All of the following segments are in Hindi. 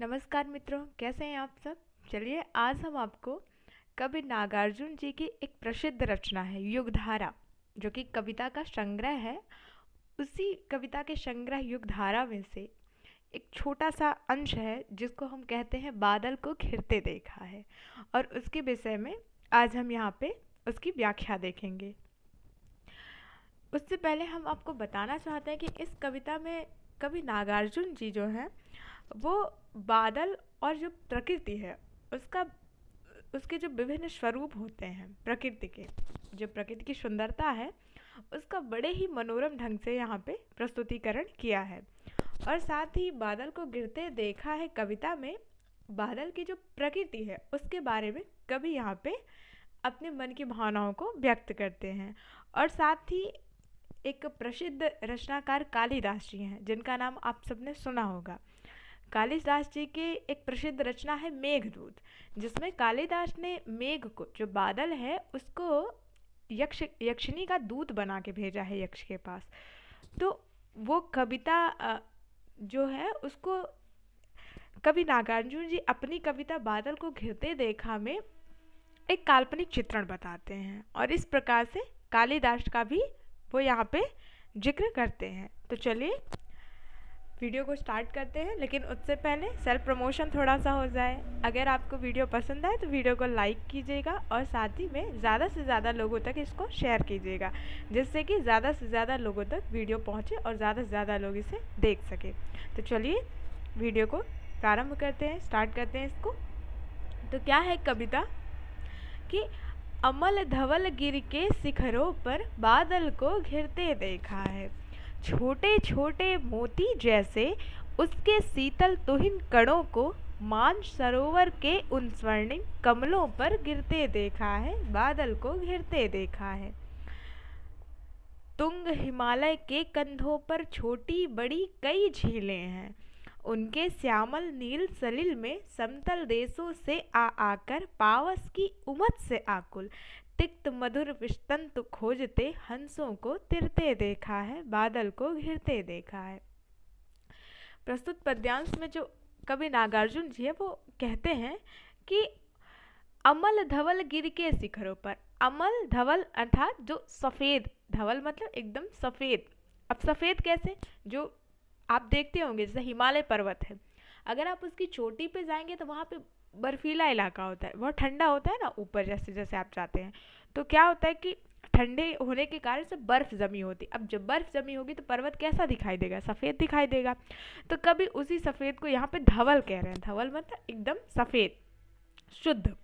नमस्कार मित्रों, कैसे हैं आप सब। चलिए आज हम आपको कवि नागार्जुन जी की एक प्रसिद्ध रचना है युगधारा, जो कि कविता का संग्रह है। उसी कविता के संग्रह युगधारा में से एक छोटा सा अंश है जिसको हम कहते हैं बादल को घिरते देखा है, और उसके विषय में आज हम यहाँ पे उसकी व्याख्या देखेंगे। उससे पहले हम आपको बताना चाहते हैं कि इस कविता में कवि नागार्जुन जी जो हैं वो बादल और जो प्रकृति है उसका उसके जो विभिन्न स्वरूप होते हैं प्रकृति के, जो प्रकृति की सुंदरता है उसका बड़े ही मनोरम ढंग से यहाँ पे प्रस्तुतिकरण किया है। और साथ ही बादल को गिरते देखा है कविता में बादल की जो प्रकृति है उसके बारे में कवि यहाँ पे अपने मन की भावनाओं को व्यक्त करते हैं। और साथ ही एक प्रसिद्ध रचनाकार कालिदास जी हैं जिनका नाम आप सबने सुना होगा। कालिदास जी की एक प्रसिद्ध रचना है मेघदूत, जिसमें कालिदास ने मेघ को, जो बादल है, उसको यक्षिनी का दूत बना के भेजा है यक्ष के पास। तो वो कविता जो है उसको कवि नागार्जुन जी अपनी कविता बादल को घिरते देखा में एक काल्पनिक चित्रण बताते हैं, और इस प्रकार से कालिदास का भी वो यहाँ पे जिक्र करते हैं। तो चलिए वीडियो को स्टार्ट करते हैं, लेकिन उससे पहले सेल्फ प्रमोशन थोड़ा सा हो जाए। अगर आपको वीडियो पसंद आए तो वीडियो को लाइक कीजिएगा और साथ ही में ज़्यादा से ज़्यादा लोगों तक इसको शेयर कीजिएगा, जिससे कि ज़्यादा से ज़्यादा लोगों तक वीडियो पहुँचे और ज़्यादा से ज़्यादा लोग इसे देख सके। तो चलिए वीडियो को प्रारंभ करते हैं, स्टार्ट करते हैं इसको। तो क्या है कविता कि अमल धवल गिर के शिखरों पर बादल को घिरते देखा है, छोटे छोटे मोती जैसे उसके शीतल तुहिन कणों को मान सरोवर के उन स्वर्णिम कमलों पर गिरते देखा है, बादल को घिरते देखा है। तुंग हिमालय के कंधों पर छोटी बड़ी कई झीलें हैं, उनके श्यामल नील सलिल में समतल देशों से आकर पावस की उमत से आकुल तिक्त मधुर विस्तंत खोजते हंसों को तिरते देखा है, बादल को घिरते देखा है। प्रस्तुत पद्यांश में जो कवि नागार्जुन जी है वो कहते हैं कि अमल धवल गिर के शिखरों पर, अमल धवल अर्थात जो सफ़ेद, धवल मतलब एकदम सफ़ेद। अब सफ़ेद कैसे, जो आप देखते होंगे जैसे हिमालय पर्वत है, अगर आप उसकी चोटी पे जाएंगे तो वहाँ पे बर्फीला इलाका होता है, बहुत ठंडा होता है ना ऊपर, जैसे जैसे आप जाते हैं तो क्या होता है कि ठंडे होने के कारण से बर्फ़ जमी होती। अब जब बर्फ़ जमी होगी तो पर्वत कैसा दिखाई देगा, सफ़ेद दिखाई देगा। तो कभी उसी सफ़ेद को यहाँ पे धवल कह रहे हैं, धवल मतलब एकदम सफ़ेद शुद्ध।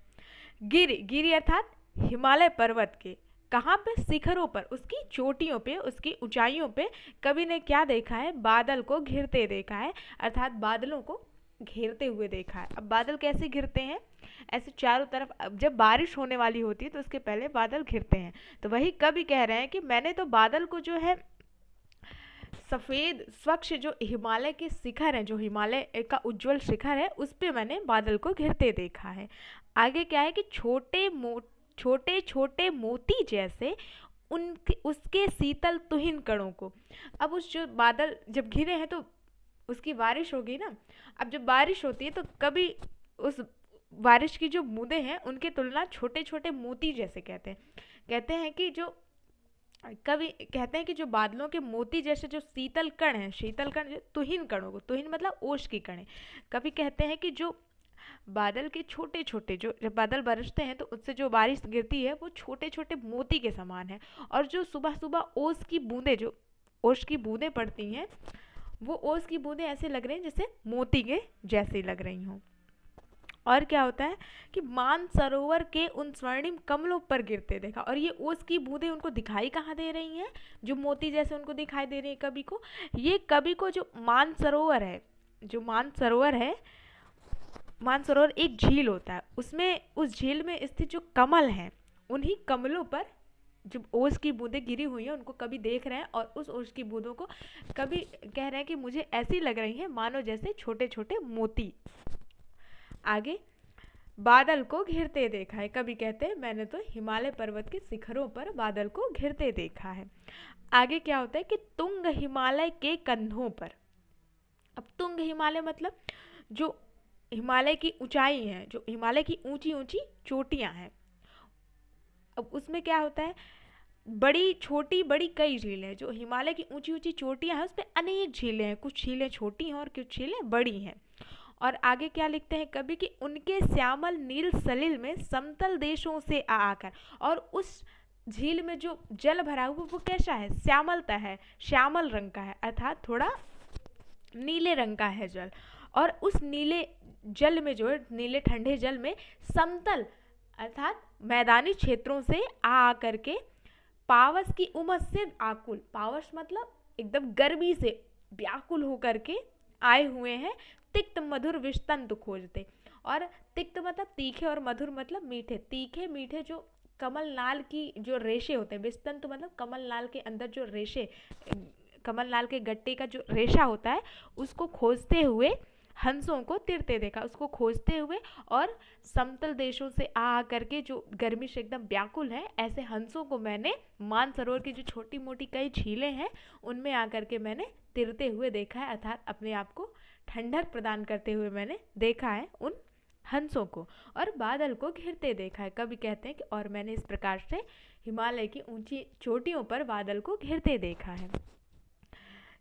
गिरी, गिरी अर्थात हिमालय पर्वत के कहाँ पे, शिखरों पर, उसकी चोटियों पे, उसकी ऊंचाइयों पे कवि ने क्या देखा है, बादल को घिरते देखा है, अर्थात बादलों को घेरते हुए देखा है। अब बादल कैसे घिरते हैं, ऐसे चारों तरफ, अब जब बारिश होने वाली होती है तो उसके पहले बादल घिरते हैं। तो वही कवि कह रहे हैं कि मैंने तो बादल को जो है सफ़ेद स्वच्छ जो हिमालय के शिखर हैं, जो हिमालय का उज्जवल शिखर है, उस पे मैंने बादल को घिरते देखा है। आगे क्या है कि छोटे छोटे मोती जैसे उनके उसके शीतल तुहिन कणों को। अब उस जो बादल जब घिरे हैं तो उसकी बारिश होगी ना, अब जब बारिश होती है तो कभी उस बारिश की जो बूंदें हैं उनकी तुलना छोटे छोटे मोती जैसे कहते हैं कि जो कवि कहते हैं कि जो बादलों के मोती जैसे जो शीतल कण हैं, शीतल कण जो तुहिन कणों को, तुहिन मतलब ओस की कणें, कवि कहते हैं कि जो बादल के छोटे छोटे, जो जब बादल बरसते हैं तो उससे जो बारिश गिरती है वो छोटे छोटे मोती के समान है, और जो सुबह सुबह ओस की बूंदें, जो ओस की बूंदें पड़ती हैं, वो ओस की बूंदें ऐसे लग रही हैं जैसे मोती के जैसे लग रही हों। और क्या होता है कि मान सरोवर के उन स्वर्णिम कमलों पर गिरते देखा, और ये ओस की बूंदें उनको दिखाई कहाँ दे रही हैं, जो मोती जैसे उनको दिखाई दे रही है कवि को। ये कवि को जो मानसरोवर है, जो मानसरोवर है, मानसरोवर एक झील होता है, उसमें उस झील में स्थित जो कमल हैं, उन्हीं कमलों पर जब ओस की बूंदें गिरी हुई हैं उनको कभी देख रहे हैं, और उस ओस की बूंदों को कभी कह रहे हैं कि मुझे ऐसी लग रही हैं मानो जैसे छोटे छोटे मोती। आगे बादल को घिरते देखा है, कभी कहते हैं मैंने तो हिमालय पर्वत के शिखरों पर बादल को घिरते देखा है। आगे क्या होता है कि तुंग हिमालय के कंधों पर। अब तुंग हिमालय मतलब जो हिमालय की ऊंचाई है, जो हिमालय की ऊंची ऊंची चोटियां हैं। अब उसमें क्या होता है, बड़ी छोटी बड़ी कई झीलें हैं। जो हिमालय की ऊंची ऊंची चोटियां हैं उस पर अनेक झीलें हैं, कुछ झीलें छोटी हैं और कुछ झीलें बड़ी हैं। और आगे क्या लिखते हैं कवि कि उनके श्यामल नील सलिल में समतल देशों से आ आकर, और उस झील में जो जल भरा हुआ वो कैसा है, श्यामलता है, श्यामल रंग का है, अर्थात थोड़ा नीले रंग का है जल। और उस नीले जल में जो है, नीले ठंडे जल में समतल अर्थात मैदानी क्षेत्रों से आ आकर के पावस की उमस से आकुल, पावस मतलब एकदम गर्मी से व्याकुल होकर के आए हुए हैं, तिक्त मधुर विस्तंतु खोजते। और तिक्त मतलब तीखे और मधुर मतलब मीठे, तीखे मीठे जो कमल नाल की जो रेशे होते हैं, विस्तंतु मतलब कमल नाल के अंदर जो रेशे, कमल नाल के गट्टे का जो रेशा होता है उसको खोजते हुए हंसों को तिरते देखा, उसको खोजते हुए। और समतल देशों से आ करके जो गर्मी से एकदम व्याकुल है, ऐसे हंसों को मैंने मानसरोवर की जो छोटी मोटी कई झीलें हैं उनमें आकर के मैंने तिरते हुए देखा है, अर्थात अपने आप को ठंडक प्रदान करते हुए मैंने देखा है उन हंसों को। और बादल को घिरते देखा है, कभी कहते हैं कि और मैंने इस प्रकार से हिमालय की ऊंची चोटियों पर बादल को घिरते देखा है।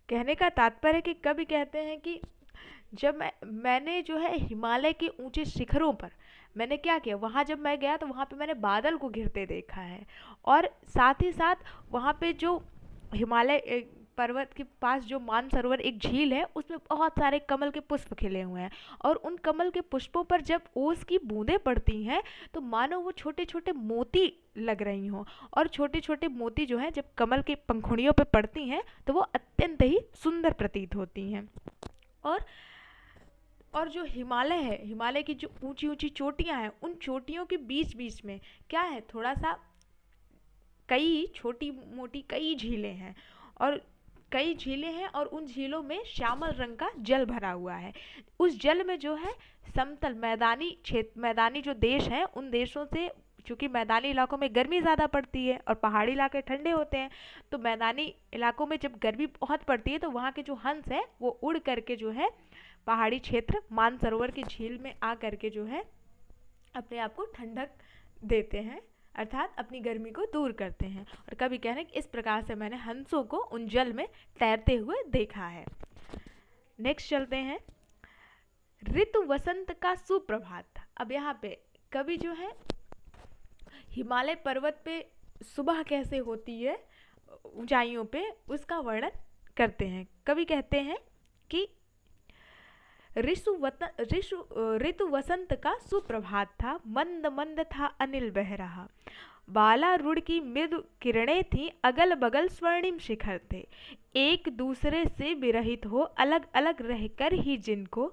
कहने का तात्पर्य कि कभी कहते हैं कि जब मैंने जो है हिमालय के ऊंचे शिखरों पर मैंने क्या किया, वहाँ जब मैं गया तो वहाँ पे मैंने बादल को घिरते देखा है। और साथ ही साथ वहाँ पे जो हिमालय पर्वत के पास जो मानसरोवर एक झील है उसमें बहुत सारे कमल के पुष्प खिले हुए हैं। और उन कमल के पुष्पों पर जब ओस की बूंदें पड़ती हैं तो मानो वो छोटे छोटे मोती लग रही हों। और छोटे छोटे मोती जो हैं जब कमल के पंखुड़ियों पर पड़ती हैं तो वो अत्यंत ही सुंदर प्रतीत होती हैं। और जो हिमालय है, हिमालय की जो ऊंची ऊंची चोटियां हैं, उन चोटियों के बीच बीच में क्या है, थोड़ा सा कई छोटी मोटी कई झीलें हैं। और कई झीलें हैं और उन झीलों में श्यामल रंग का जल भरा हुआ है। उस जल में जो है समतल मैदानी क्षेत्र, मैदानी जो देश हैं उन देशों से, चूँकि मैदानी इलाकों में गर्मी ज़्यादा पड़ती है और पहाड़ी इलाके ठंडे होते हैं, तो मैदानी इलाकों में जब गर्मी बहुत पड़ती है तो वहाँ के जो हंस है वो उड़ करके जो है पहाड़ी क्षेत्र मानसरोवर की झील में आ करके जो है अपने आप को ठंडक देते हैं, अर्थात अपनी गर्मी को दूर करते हैं। और कभी कह रहे हैं कि इस प्रकार से मैंने हंसों को उन जल में तैरते हुए देखा है। नेक्स्ट चलते हैं, ऋतु वसंत का सुप्रभात था। अब यहाँ पे कवि जो है हिमालय पर्वत पे सुबह कैसे होती है ऊंचाइयों पे उसका वर्णन करते हैं। कवि कहते हैं कि ऋतु वसंत का सुप्रभात था, मंद मंद था अनिल बह रहा, बालारूढ़ की मृदु किरणें थी, अगल बगल स्वर्णिम शिखर थे, एक दूसरे से विरहित हो अलग अलग रहकर ही जिनको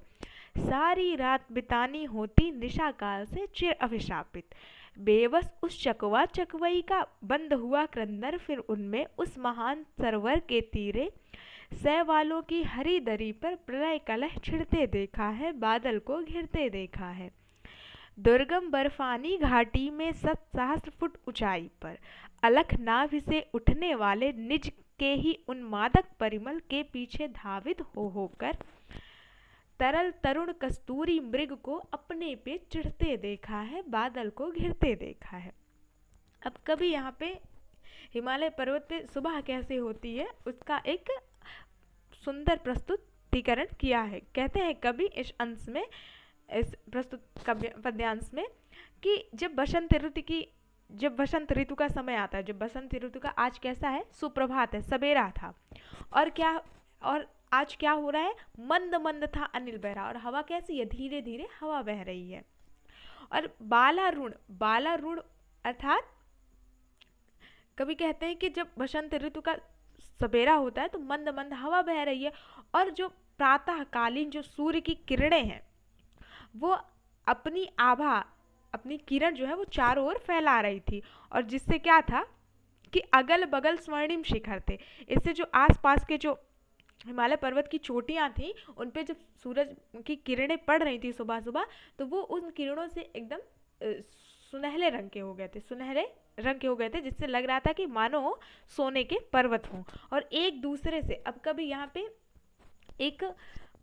सारी रात बितानी होती निशा काल से चिर अभिशापित, बेबस उस चकवा चकवई का बंद हुआ क्रंदर, फिर उनमें उस महान सरोवर के तीरे सैवालों की हरी दरी पर प्रलय कलह छिड़ते देखा है, बादल को घिरते देखा है। दुर्गम बर्फानी घाटी में 7 सहस्त्र फुट ऊंचाई पर अलख नाभि से उठने वाले निज के ही उन्मादक परिमल के पीछे धावित हो होकर तरल तरुण कस्तूरी मृग को अपने पे चिढ़ते देखा है, बादल को घिरते देखा है। अब कभी यहाँ पे हिमालय पर्वत पे सुबह कैसे होती है उसका एक सुंदर प्रस्तुतिकरण किया है। कहते हैं कवि इस अंश में, इस प्रस्तुत पद्यांश में, कि जब बसंत ऋतु का समय आता है, जब बसंत ऋतु का आज कैसा है, सुप्रभात है, सवेरा था, और आज क्या हो रहा है, मंद मंद था अनिल बह रहा, और हवा कैसी है, धीरे धीरे हवा बह रही है। और बालारूढ़ अर्थात कभी कहते हैं कि जब बसंत ऋतु का सवेरा होता है तो मंद मंद हवा बह रही है, और जो प्रातःकालीन जो सूर्य की किरणें हैं वो अपनी आभा, अपनी किरण जो है वो चारों ओर फैला रही थी, और जिससे क्या था कि अगल बगल स्वर्णिम शिखर थे। इससे जो आसपास के जो हिमालय पर्वत की चोटियां थी उन पे जब सूरज की किरणें पड़ रही थी सुबह सुबह, तो वो उन किरणों से एकदम सुनहरे रंग के हो गए थे, जिससे लग रहा था कि मानो सोने के पर्वत हों। और एक दूसरे से, अब कभी यहाँ पे एक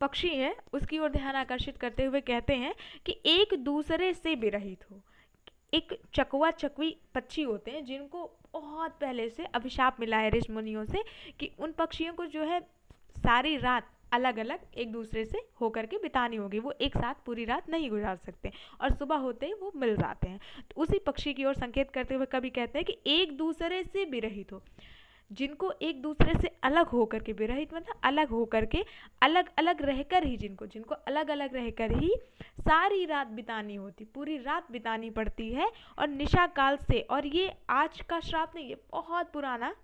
पक्षी है उसकी ओर ध्यान आकर्षित करते हुए कहते हैं कि एक दूसरे से विरहित हो। एक चकवा चकवी पक्षी होते हैं जिनको बहुत पहले से अभिशाप मिला है ऋषि मुनियों से कि उन पक्षियों को जो है सारी रात अलग अलग एक दूसरे से होकर के बितानी होगी, वो एक साथ पूरी रात नहीं गुजार सकते और सुबह होते ही वो मिल जाते हैं। तो उसी पक्षी की ओर संकेत करते हुए कवि कहते हैं कि एक दूसरे से विरहित हो, जिनको एक दूसरे से अलग होकर के, विरहित मतलब अलग होकर के, अलग अलग रहकर ही, जिनको अलग अलग रहकर ही सारी रात बितानी होती, पूरी रात बितानी पड़ती है और निशा काल से। और ये आज का श्राप नहीं, ये बहुत पुराना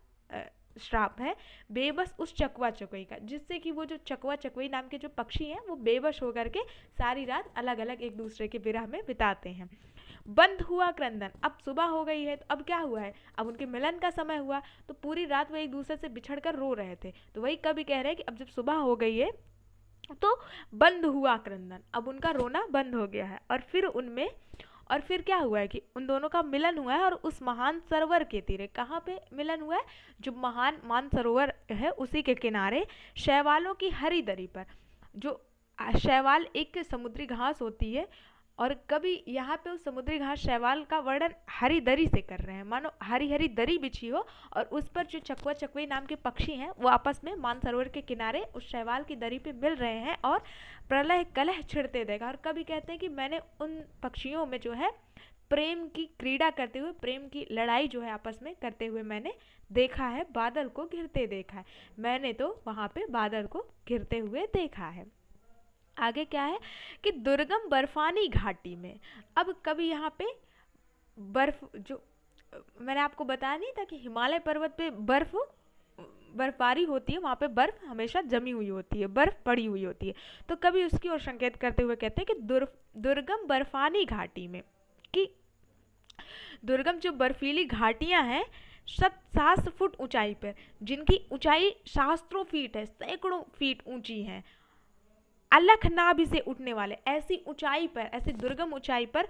श्राप है बेबस उस चकवा चकवई का, जिससे कि वो जो चकवा चकवई नाम के जो पक्षी हैं वो बेबस होकर के सारी रात अलग अलग एक दूसरे के विरह में बिताते हैं। बंद हुआ क्रंदन, अब सुबह हो गई है तो अब क्या हुआ है, अब उनके मिलन का समय हुआ, तो पूरी रात वो एक दूसरे से बिछड़ कर रो रहे थे। तो वही कवि कह रहे हैं कि अब जब सुबह हो गई है तो बंद हुआ क्रंदन, अब उनका रोना बंद हो गया है। और फिर क्या हुआ है कि उन दोनों का मिलन हुआ है और उस महान सरोवर के तीरे, कहाँ पे मिलन हुआ है, जो महान मानसरोवर है उसी के किनारे, शैवालों की हरी दरी पर। जो शैवाल एक समुद्री घास होती है और कभी यहाँ पे उस समुद्री घास शैवाल का वर्णन हरी दरी से कर रहे हैं, मानो हरी हरी दरी बिछी हो और उस पर जो चकवा चकवी नाम के पक्षी हैं वो आपस में मानसरोवर के किनारे उस शैवाल की दरी पे मिल रहे हैं और प्रलय कलह छिड़ते देखा। और कभी कहते हैं कि मैंने उन पक्षियों में जो है प्रेम की क्रीड़ा करते हुए, प्रेम की लड़ाई जो है आपस में करते हुए मैंने देखा है, बादल को घिरते देखा है, मैंने तो वहाँ पे बादल को घिरते हुए देखा है। आगे क्या है कि दुर्गम बर्फानी घाटी में, अब कभी यहाँ पे बर्फ, जो मैंने आपको बताया नहीं था कि हिमालय पर्वत पे बर्फबारी होती है, वहाँ पे बर्फ हमेशा जमी हुई होती है, बर्फ पड़ी हुई होती है। तो कभी उसकी ओर संकेत करते हुए कहते हैं कि दुर्गम बर्फानी घाटी में, कि दुर्गम जो बर्फीली घाटियाँ हैं 700 फुट ऊंचाई पर, जिनकी ऊंचाई सहस्त्रों फीट है, सैकड़ों फीट ऊंची है, अलख नाभि से उठने वाले, ऐसी ऊंचाई पर, ऐसी दुर्गम ऊंचाई पर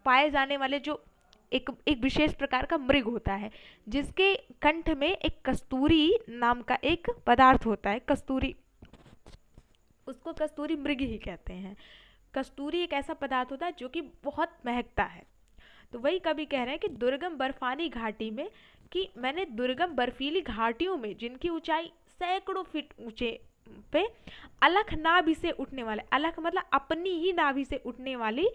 पाए जाने वाले जो एक विशेष प्रकार का मृग होता है, जिसके कंठ में एक कस्तूरी नाम का एक पदार्थ होता है, कस्तूरी, उसको कस्तूरी मृग ही कहते हैं। कस्तूरी एक ऐसा पदार्थ होता है जो कि बहुत महकता है। तो वही कभी कह रहे हैं कि दुर्गम बर्फानी घाटी में, कि मैंने दुर्गम बर्फीली घाटियों में जिनकी ऊंचाई सैकड़ों फीट ऊंचे पे अलख नाभि से उठने वाले, अलख मतलब अपनी ही नाभि से उठने वाली,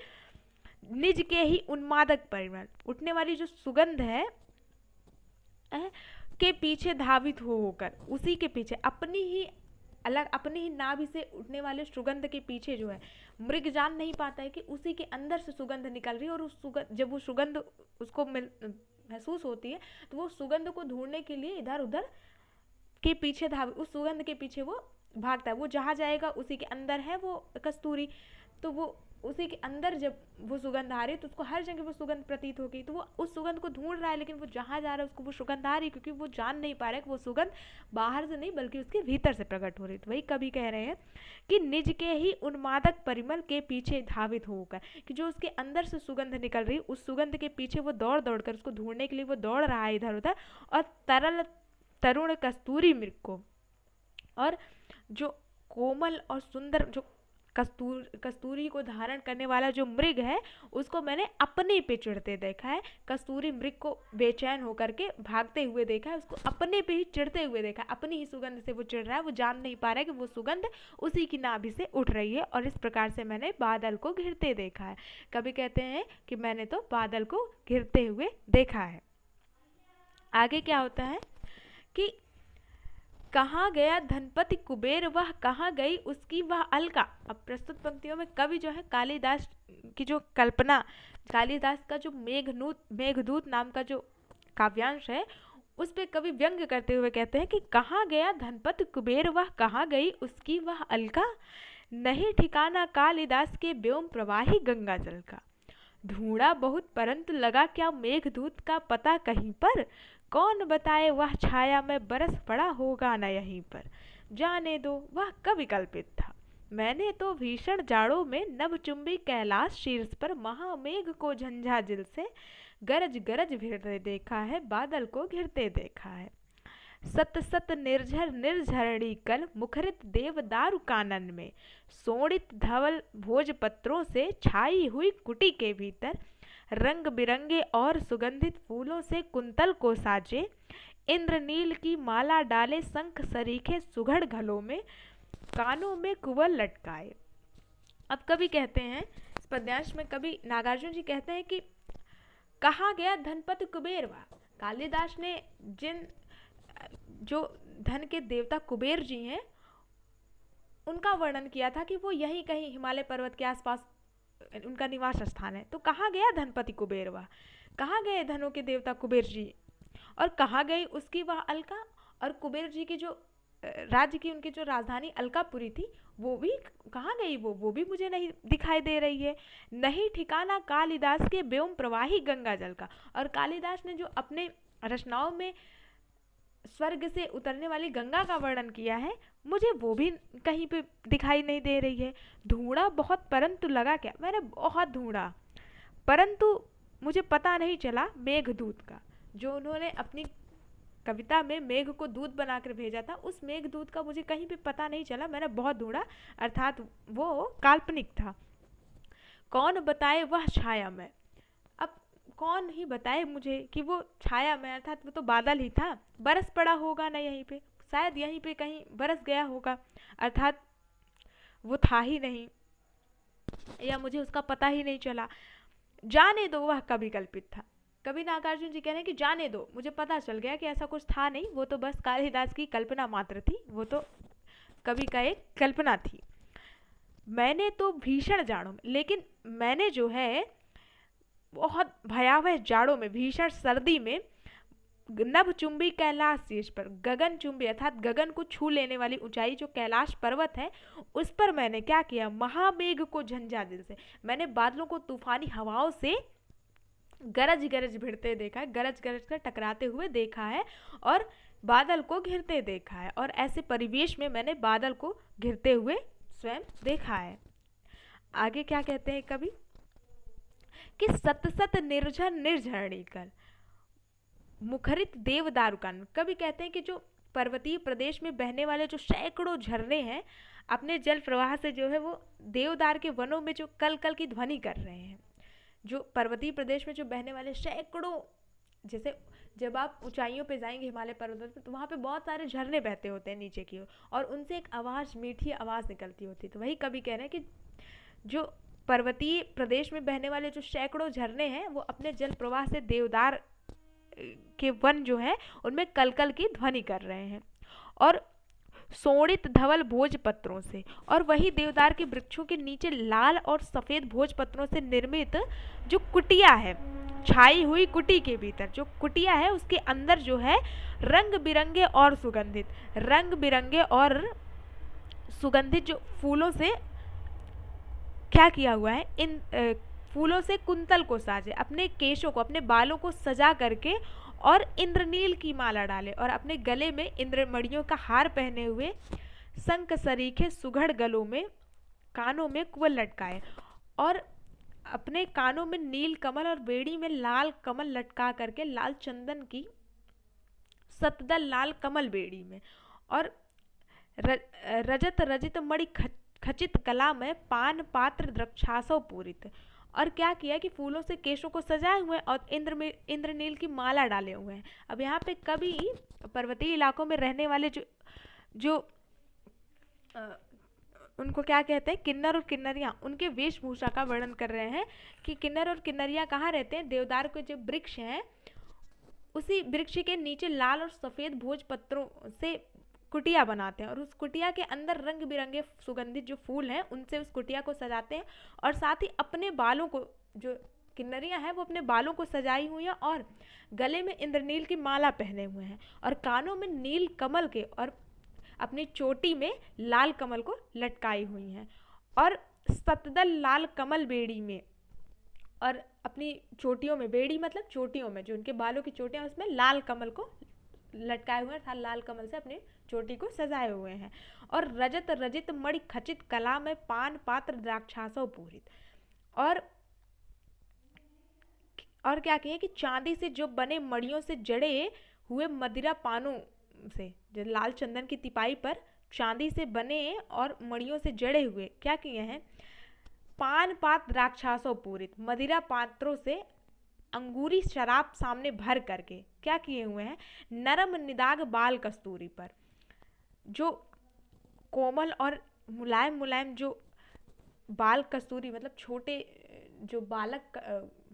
निज के ही उन्मादक परिमल, उठने वाली जो सुगंध है के पीछे धावित होकर, उसी के पीछे अपनी ही अलग, अपनी ही नाभि से उठने वाले सुगंध के पीछे जो है, मृग जान नहीं पाता है कि उसी के अंदर से सुगंध निकल रही है, और उस सुगंध, जब वो सुगंध उसको महसूस होती है तो वो सुगंध को ढूंढने के लिए इधर उधर के पीछे उस सुगंध के पीछे वो भागता है। वो जहाँ जाएगा उसी के अंदर है वो कस्तूरी, तो वो उसी के अंदर जब वो सुगंध आ रही है तो उसको हर जगह वो सुगंध प्रतीत होगी, तो वो उस सुगंध को ढूंढ रहा है, लेकिन वो जहाँ जा रहा है उसको वो सुगंध आ रही है, क्योंकि वो जान नहीं पा रहा है कि वो सुगंध बाहर से नहीं बल्कि उसके भीतर से प्रकट हो रही है। तो वही कभी कह रहे हैं कि निज के ही उन्मादक परिमल के पीछे धावित होकर, कि जो उसके अंदर से सुगंध निकल रही है उस सुगंध के पीछे वो दौड़ दौड़ कर उसको ढूंढने के लिए वो दौड़ रहा है इधर उधर, और तरुण कस्तूरी मृग को, और जो कोमल और सुंदर जो कस्तूरी को धारण करने वाला जो मृग है उसको मैंने अपने पे चढ़ते देखा है। कस्तूरी मृग को बेचैन होकर के भागते हुए देखा है, उसको अपने पे ही चढ़ते हुए देखा है, अपनी ही सुगंध से वो चढ़ रहा है, वो जान नहीं पा रहा है कि वो सुगंध उसी की नाभि से उठ रही है। और इस प्रकार से मैंने बादल को घिरते देखा है। कभी कहते हैं कि मैंने तो बादल को घिरते हुए देखा है। आगे क्या होता है कि कहाँ गया धनपति कुबेर, वह कहाँ गई उसकी वह अलका। अब प्रस्तुत पंक्तियों में कवि जो है कालिदास की जो कल्पना, कालिदास का जो मेघदूत नाम का जो काव्यांश है उस पे कवि व्यंग करते हुए कहते हैं कि कहाँ गया धनपति कुबेर, वह कहाँ गई उसकी वह अलका, नहीं ठिकाना कालिदास के व्योम प्रवाही गंगा जल का। ढूंढा बहुत परंतु लगा क्या मेघदूत का पता कहीं पर, कौन बताए वह छाया में बरस पड़ा होगा न यहीं पर। जाने दो वह कवि कल्पित था, मैंने तो भीषण जाड़ों में नभचुंबी कैलाश शीर्ष पर महामेघ को झंझाझिल से गरज गरज भिड़ते देखा है, बादल को घिरते देखा है। सत सत निर्झर निर्झरणी कल मुखरित देवदारु कानन में, सोणित धवल भोजपत्रों से छाई हुई कुटी के भीतर, रंग बिरंगे और सुगंधित फूलों से कुंतल को साजे, इंद्रनील की माला डाले शंख सरीखे सुघड़ गलों में, कानों में कुंवल लटकाए। अब कवि कहते हैं इस पद्यांश में, कवि नागार्जुन जी कहते हैं कि कहाँ गया धनपति कुबेरवा। कालिदास ने जिन जो धन के देवता कुबेर जी हैं उनका वर्णन किया था कि वो यहीं कहीं हिमालय पर्वत के आसपास उनका निवास स्थान है। तो कहाँ गया धनपति कुबेरवा, कहाँ गए धनों के देवता कुबेर जी, और कहाँ गई उसकी वह अलका, और कुबेर जी की जो राज्य की उनकी जो राजधानी अलकापुरी थी वो भी कहाँ गई, वो भी मुझे नहीं दिखाई दे रही है। नहीं ठिकाना कालिदास के व्योम प्रवाही गंगा जल का। और कालिदास ने जो अपने रचनाओं में स्वर्ग से उतरने वाली गंगा का वर्णन किया है, मुझे वो भी कहीं पे दिखाई नहीं दे रही है। ढूंढा बहुत परंतु लगा क्या, मैंने बहुत ढूंढा परंतु मुझे पता नहीं चला मेघदूत का। जो उन्होंने अपनी कविता में मेघ को दूत बनाकर भेजा था, उस मेघदूत का मुझे कहीं पे पता नहीं चला, मैंने बहुत ढूंढा, अर्थात वो काल्पनिक था। कौन बताए वह छाया में, अब कौन ही बताए मुझे कि वो छाया में, अर्थात वो तो बादल ही था, बरस पड़ा होगा ना यहीं पे, शायद यहीं पे कहीं बरस गया होगा, अर्थात वो था ही नहीं या मुझे उसका पता ही नहीं चला। जाने दो वह कभी कल्पित था। कवि नागार्जुन जी कह रहे हैं कि जाने दो, मुझे पता चल गया कि ऐसा कुछ था नहीं, वो तो बस कालिदास की कल्पना मात्र थी, वो तो कवि का एक कल्पना थी। मैंने तो भीषण जाड़ों में, लेकिन मैंने जो है बहुत भयावह जाड़ों में, भीषण सर्दी में, नभ चुंबी कैलाश शीर्ष पर, गगन चुंबी अर्थात गगन को छू लेने वाली ऊंचाई जो कैलाश पर्वत है, उस पर मैंने क्या किया, महामेघ को झंझादिल से, मैंने बादलों को तूफानी हवाओं से गरज गरज भिड़ते देखा है, गरज गरज कर टकराते हुए देखा है, और बादल को घिरते देखा है, और ऐसे परिवेश में मैंने बादल को घिरते हुए स्वयं देखा है। आगे क्या कहते हैं कवि कि सत सत निर्झर निर्झरणी कर मुखरित देवदारु कानन। कवि कहते हैं कि जो पर्वतीय प्रदेश में बहने वाले जो सैकड़ों झरने हैं, अपने जल प्रवाह से जो है वो देवदार के वनों में जो कल कल की ध्वनि कर रहे हैं। जो पर्वतीय प्रदेश में जो बहने वाले सैकड़ों, जैसे जब आप ऊंचाइयों पे जाएंगे हिमालय पर्वत पे, तो वहाँ पे बहुत सारे झरने बहते होते हैं नीचे की ओर, और उनसे एक आवाज़, मीठी आवाज़ निकलती होती है। तो वही कवि कह रहे हैं कि जो पर्वतीय प्रदेश में बहने वाले जो सैकड़ों झरने हैं, वो अपने जल प्रवाह से देवदार के वन जो है उनमें कलकल की ध्वनि कर रहे हैं। और सोणित धवल भोजपत्रों से, और वही देवदार के वृक्षों के नीचे लाल और सफ़ेद भोजपत्रों से निर्मित जो कुटिया है, छाई हुई कुटी के भीतर जो कुटिया है, उसके अंदर जो है रंग बिरंगे और सुगंधित, रंग बिरंगे और सुगंधित जो फूलों से क्या किया हुआ है, इन फूलों से कुंतल को साजे, अपने केशों को, अपने बालों को सजा करके, और इंद्रनील की माला डाले, और अपने गले में इंद्रमणियों का हार पहने हुए, शंख सरीखे सुघड़ गलों में, कानों में कुंवल लटकाए, और अपने कानों में नील कमल और बेड़ी में लाल कमल लटका करके, लाल चंदन की सतदल लाल कमल बेड़ी में, और रजत रजित मणि खचित कला में पान पात्र द्रक्षासव पूरित। और क्या किया कि फूलों से केशों को सजाए हुए और इंद्रनील की माला डाले हुए हैं। अब यहाँ पे कभी पर्वतीय इलाकों में रहने वाले जो उनको क्या कहते हैं, किन्नर और किन्नरियाँ, उनके वेशभूषा का वर्णन कर रहे हैं कि किन्नर और किन्नरियाँ कहाँ रहते हैं, देवदार के जो वृक्ष हैं उसी वृक्ष के नीचे लाल और सफ़ेद भोजपत्रों से कुटिया बनाते हैं, और उस कुटिया के अंदर रंग बिरंगे सुगंधित जो फूल हैं उनसे उस कुटिया को सजाते हैं, और साथ ही अपने बालों को, जो किन्नरियाँ हैं वो अपने बालों को सजाई हुई हैं, और गले में इंद्रनील की माला पहने हुए हैं, और कानों में नील कमल के, और अपनी चोटी में लाल कमल को लटकाई हुई हैं, और सतदल लाल कमल बेड़ी में, और अपनी चोटियों में, बेड़ी मतलब चोटियों में, जो उनके बालों की चोटियाँ उसमें लाल कमल को लटकाए हुए हैं, लाल कमल से अपनी चोटी को सजाए हुए हैं। और रजत रजित मणि खचित कला में पान पात्र द्राक्षासव पूरित, और क्या कहें कि चांदी से जो बने मणियों से जड़े हुए मदिरा पानों से, जो लाल चंदन की तिपाई पर चांदी से बने और मणियों से जड़े हुए क्या किए हैं, पान पात राक्षसों पूरित मदिरा पात्रों से अंगूरी शराब सामने भर करके क्या किए हुए हैं, नरम निदाग बाल कस्तूरी पर, जो कोमल और मुलायम मुलायम जो बाल कस्तूरी मतलब छोटे जो बालक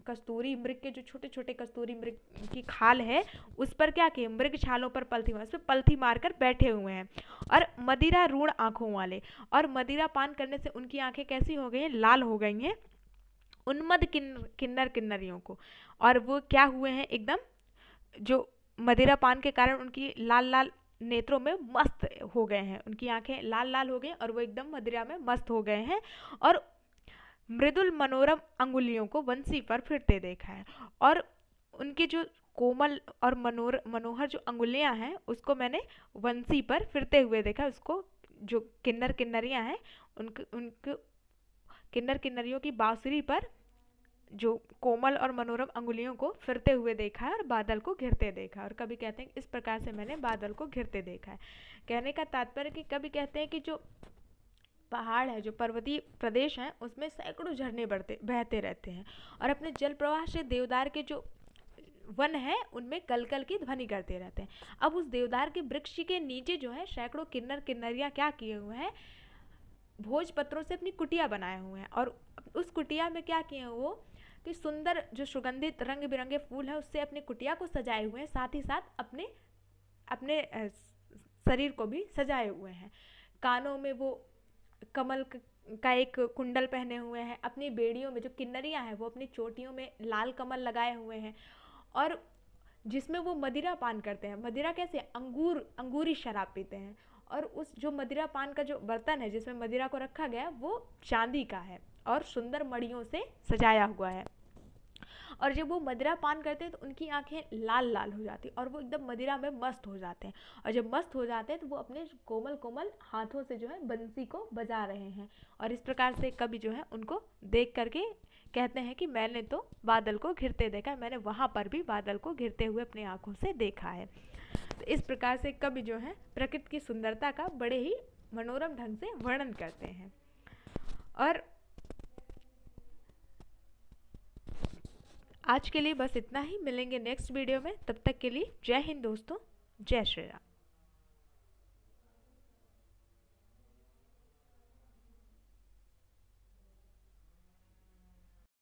कस्तूरी मृग के जो छोटे छोटे कस्तूरी मृग की खाल है उस पर क्या किए, मृग छालों पर पलथी मार, उस पर पलथी मारकर बैठे हुए हैं, और मदिरा रूढ़ आंखों वाले, और मदिरा पान करने से उनकी आंखें कैसी हो गई हैं, लाल हो गई हैं उन्मद किन्नर किन्नरियों को, और वो क्या हुए हैं एकदम, जो मदिरा पान के कारण उनकी लाल लाल नेत्रों में मस्त हो गए हैं, उनकी आंखें लाल लाल हो गई और वो एकदम मदिरा में मस्त हो गए हैं, और मृदुल मनोरम अंगुलियों को वंशी पर फिरते देखा है, और उनकी जो कोमल और मनोहर जो अंगुलियां हैं उसको मैंने वंशी पर फिरते हुए देखा, उसको जो किन्नर किन्नरियां हैं उनके किन्नर किन्नरियों की बांसुरी पर जो कोमल और मनोरम अंगुलियों को फिरते हुए देखा है और बादल को घिरते देखा, और कभी कहते हैं इस प्रकार से मैंने बादल को घिरते देखा है। कहने का तात्पर्य कि कभी कहते हैं कि जो पहाड़ है, जो पर्वतीय प्रदेश है, उसमें सैकड़ों झरने बहते रहते हैं, और अपने जल प्रवाह से देवदार के जो वन है उनमें कलकल की ध्वनि करते रहते हैं। अब उस देवदार के वृक्ष के नीचे जो है सैकड़ों किन्नर किन्नरियाँ क्या किए हुए हैं, भोजपत्रों से अपनी कुटिया बनाए हुए हैं, और उस कुटिया में क्या किए हैं वो कि सुंदर जो सुगंधित रंग बिरंगे फूल है उससे अपनी कुटिया को सजाए हुए हैं, साथ ही साथ अपने अपने शरीर को भी सजाए हुए हैं। कानों में वो कमल का एक कुंडल पहने हुए हैं, अपनी बेड़ियों में जो किन्नरियाँ हैं वो अपनी चोटियों में लाल कमल लगाए हुए हैं, और जिसमें वो मदिरा पान करते हैं। मदिरा कैसे, अंगूरी शराब पीते हैं, और उस जो मदिरा पान का जो बर्तन है जिसमें मदिरा को रखा गया वो चांदी का है और सुंदर मड़ियों से सजाया हुआ है, और जब वो मदिरा पान करते हैं तो उनकी आंखें लाल लाल हो जाती और वो एकदम मदिरा में मस्त हो जाते हैं, और जब मस्त हो जाते हैं तो वो अपने कोमल कोमल हाथों से जो है बंसी को बजा रहे हैं, और इस प्रकार से कवि जो है उनको देख करके कहते हैं कि मैंने तो बादल को घिरते देखा है, मैंने वहाँ पर भी बादल को घिरते हुए अपनी आंखों से देखा है। तो इस प्रकार से कवि जो है प्रकृति की सुंदरता का बड़े ही मनोरम ढंग से वर्णन करते हैं। और आज के लिए बस इतना ही, मिलेंगे नेक्स्ट वीडियो में, तब तक के लिए जय हिंद दोस्तों, जय श्री राम।